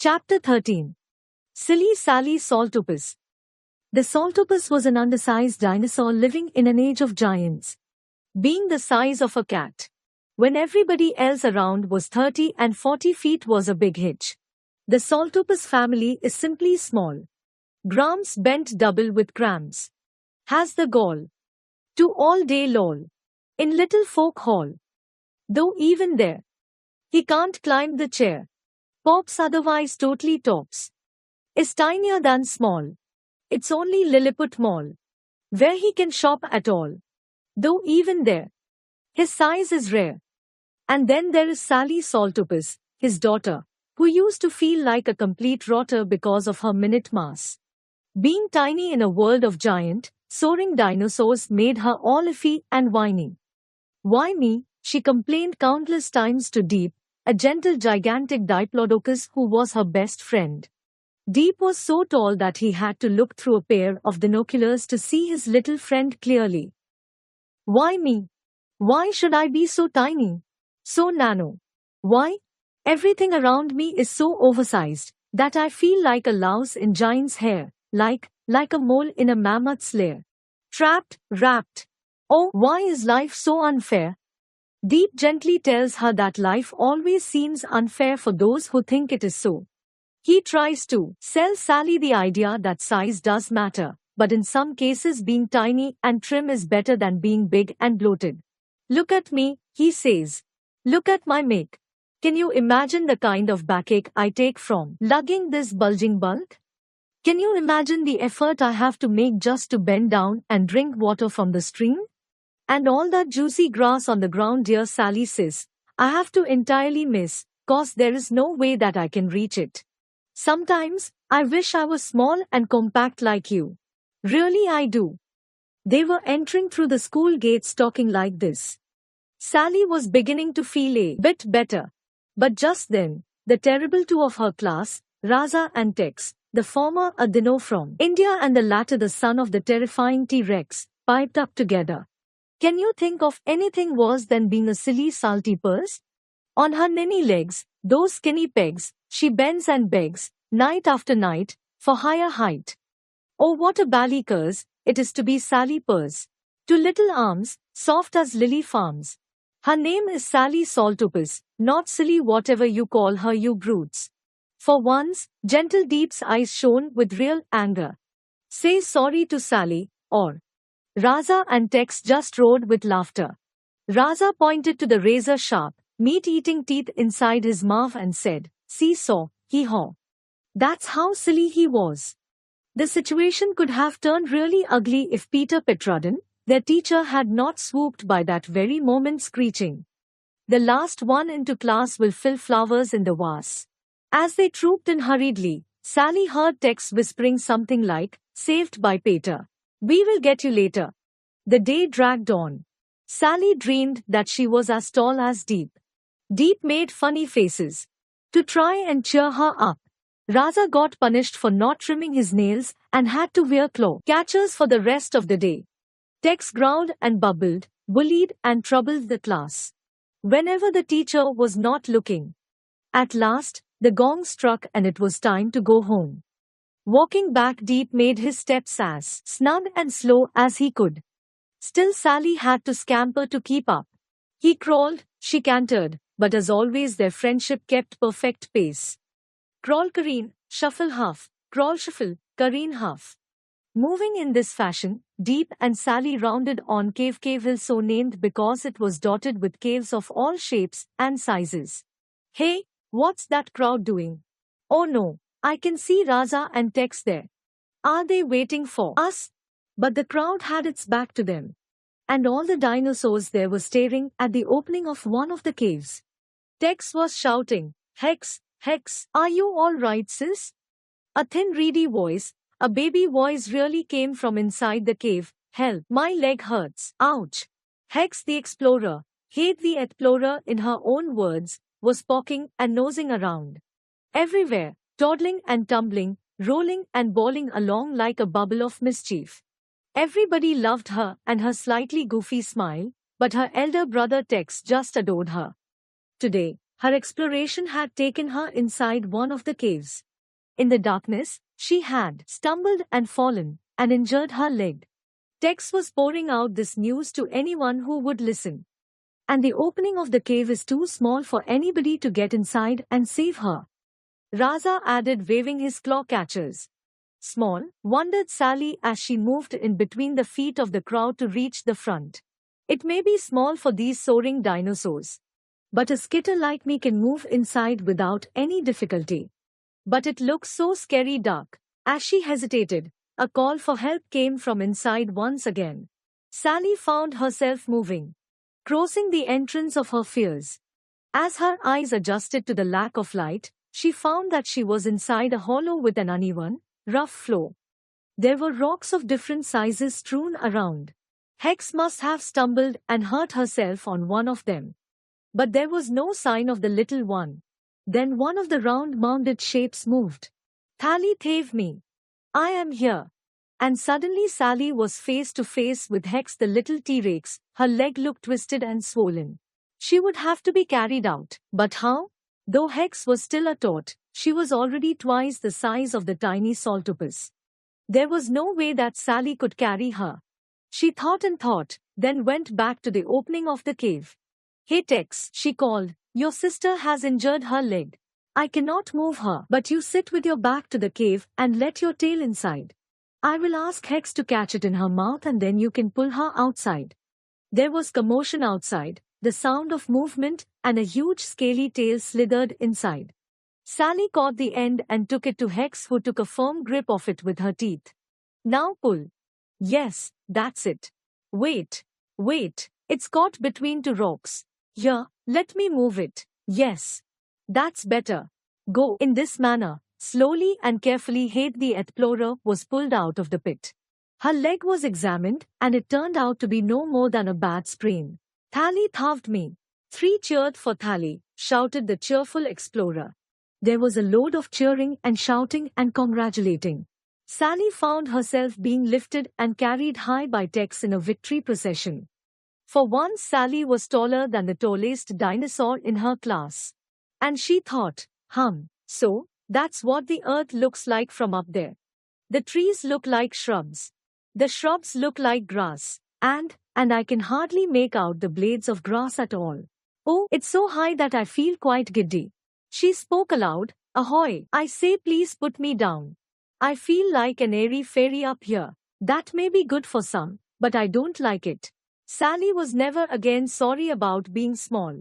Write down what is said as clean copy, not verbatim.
Chapter 13. Silly Sally Saltopus. The Saltopus was an undersized dinosaur living in an age of giants, being the size of a cat. When everybody else around was 30 and 40 feet was a big hitch. The Saltopus family is simply small. Gramps bent double with cramps. Has the gall to all day loll in little folk hall. Though even there, he can't climb the chair. Pops otherwise totally tops. Is tinier than small. It's only Lilliput Mall, where he can shop at all. Though even there, his size is rare. And then there is Sally Saltopus, his daughter, who used to feel like a complete rotter because of her minute mass. Being tiny in a world of giant, soaring dinosaurs made her all iffy and whiny. Why me? She complained countless times to Deep, a gentle gigantic diplodocus who was her best friend. Deep was so tall that he had to look through a pair of binoculars to see his little friend clearly. Why me? Why should I be so tiny? So nano? Why? Everything around me is so oversized that I feel like a louse in giant's hair, like a mole in a mammoth's lair. Trapped, wrapped. Oh, why is life so unfair? Deep gently tells her that life always seems unfair for those who think it is so. He tries to sell Sally the idea that size does matter, but in some cases being tiny and trim is better than being big and bloated. Look at me, he says. Look at my make. Can you imagine the kind of backache I take from lugging this bulging bulk? Can you imagine the effort I have to make just to bend down and drink water from the stream? And all that juicy grass on the ground, dear Sally says, I have to entirely miss, cause there is no way that I can reach it. Sometimes, I wish I was small and compact like you. Really I do. They were entering through the school gates talking like this. Sally was beginning to feel a bit better. But just then, the terrible two of her class, Raza and Tex, the former a dino from India and the latter the son of the terrifying T-Rex, piped up together. Can you think of anything worse than being a silly salty purse? On her ninny legs, those skinny pegs, she bends and begs, night after night, for higher height. Oh, what a bally curse it is to be Sally Purse. Two little arms, soft as lily farms. Her name is Sally Saltopus, not silly whatever you call her you brutes. For once, gentle Deep's eyes shone with real anger. Say sorry to Sally, or Raza and Tex just roared with laughter. Raza pointed to the razor-sharp, meat-eating teeth inside his mouth and said, "See-saw, hee-haw." That's how silly he was. The situation could have turned really ugly if Peter Petrudden, their teacher, had not swooped by that very moment screeching, "The last one into class will fill flowers in the vase." As they trooped in hurriedly, Sally heard Tex whispering something like, "Saved by Peter. We will get you later." The day dragged on. Sally dreamed that she was as tall as Deep. Deep made funny faces to try and cheer her up. Raza got punished for not trimming his nails and had to wear claw catchers for the rest of the day. Tex growled and bubbled, bullied and troubled the class whenever the teacher was not looking. At last, the gong struck and it was time to go home. Walking back, Deep made his steps as snug and slow as he could. Still, Sally had to scamper to keep up. He crawled, she cantered, but as always their friendship kept perfect pace. Crawl, careen, shuffle, half. Crawl, shuffle, careen, half. Moving in this fashion, Deep and Sally rounded on Cave Hill, so named because it was dotted with caves of all shapes and sizes. Hey, what's that crowd doing? Oh no, I can see Raza and Tex there. Are they waiting for us? But the crowd had its back to them. And all the dinosaurs there were staring at the opening of one of the caves. Tex was shouting, "Hex, Hex, are you all right, sis?" A thin reedy voice, a baby voice, really came from inside the cave. "Help, my leg hurts. Ouch." Hex the explorer, Hate the explorer in her own words, was poking and nosing around. Everywhere, toddling and tumbling, rolling and bowling along like a bubble of mischief. Everybody loved her and her slightly goofy smile, but her elder brother Tex just adored her. Today, Her exploration had taken her inside one of the caves. In the darkness, she had stumbled and fallen, and injured her leg. Tex was pouring out this news to anyone who would listen. And the opening of the cave is too small for anybody to get inside and save her. Raza added, waving his claw catchers. Small, wondered Sally as she moved in between the feet of the crowd to reach the front. It may be small for these soaring dinosaurs, but a skitter like me can move inside without any difficulty. But it looks so scary dark. As she hesitated, a call for help came from inside once again. Sally found herself moving, crossing the entrance of her fears. As her eyes adjusted to the lack of light, she found that she was inside a hollow with an uneven, rough floor. There were rocks of different sizes strewn around. Hex must have stumbled and hurt herself on one of them. But there was no sign of the little one. Then one of the round mounded shapes moved. Thali thave me. I am here. And suddenly Sally was face to face with Hex the little T-Rex. Her leg looked twisted and swollen. She would have to be carried out. But how? Though Hex was still a tot, she was already twice the size of the tiny Saltopus. There was no way that Sally could carry her. She thought and thought, then went back to the opening of the cave. Hey Tex, she called, your sister has injured her leg. I cannot move her, but you sit with your back to the cave and let your tail inside. I will ask Hex to catch it in her mouth and then you can pull her outside. There was commotion outside, the sound of movement, and a huge scaly tail slithered inside. Sally caught the end and took it to Hex, who took a firm grip of it with her teeth. Now pull. Yes, that's it. Wait. It's caught between two rocks. Here, let me move it. Yes. That's better. Go. In this manner, slowly and carefully, Hate the explorer was pulled out of the pit. Her leg was examined, and it turned out to be no more than a bad sprain. Thali thaved me. 3 cheered for Thali, shouted the cheerful explorer. There was a load of cheering and shouting and congratulating. Sally found herself being lifted and carried high by Tex in a victory procession. For once Sally was taller than the tallest dinosaur in her class. And she thought, so, that's what the earth looks like from up there. The trees look like shrubs. The shrubs look like grass. And I can hardly make out the blades of grass at all. Oh, it's so high that I feel quite giddy. She spoke aloud. Ahoy, I say, please put me down. I feel like an airy fairy up here. That may be good for some, but I don't like it. Sally was never again sorry about being small.